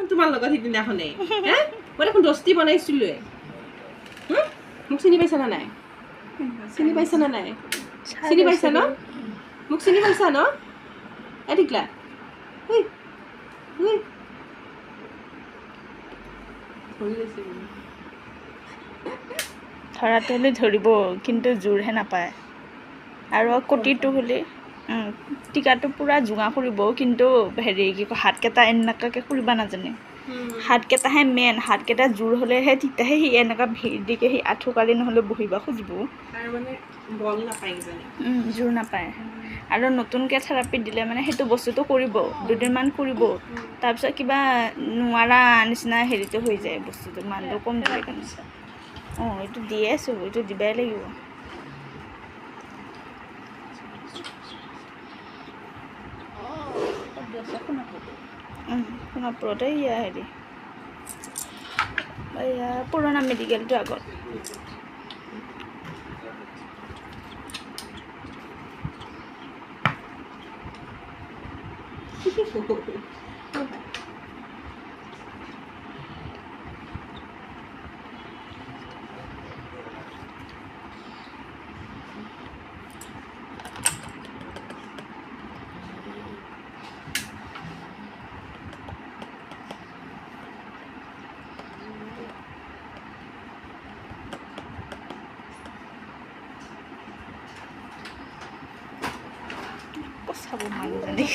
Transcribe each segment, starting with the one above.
তোমাৰ লগত সিদিনাখনে হে মই দেখোন দস্তি বনাইছিলোৱে মোক চিনি পাইছা না নাই চিনি পাইছা না নাই চিনি পাইছা ন মোক চিনি পাইছা ন এটিকলা ধৰাটো হ'লে ধৰিব কিন্তু জোৰহে নাপায় আৰু কটিটো হ'লে টিকাটো পূৰা জোঙা কৰিব কিন্তু হেৰি কি কয় হাতকেইটা এনেকুৱাকৈ কৰিব নাজানে হাতকেইটাহে মেইন হাতকেইটা জোৰ হ'লেহে তেতিয়াহে সি এনেকুৱা ভিৰ দিকে সি আঁঠুকালি নহ'লে বহিব খুজিব জোৰ নাপায় আৰু নতুনকৈ থেৰাপি দিলে মানে সেইটো বস্তুটো কৰিব দুদিনমান কৰিব তাৰপিছত কিবা নোৱাৰা নিচিনা হেৰিটো হৈ যায় বস্তুটো মানুহটো কম দিয়ে কাৰণে এইটো দিয়ে আছোঁ এইটো দিবাই লাগিব সোণাপুৰতে ইয়া হেৰি এয়া পুৰণা মেডিকেলটো আগত চাব মানুহজনী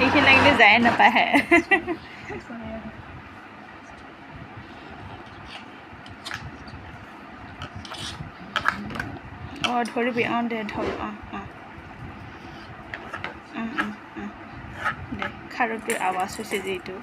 এইখিনি লাগিলে যায় নাপায় ধৰিবি দে ধৰ দে খাৰুপিৰ আৱাজ হৈছে যিটো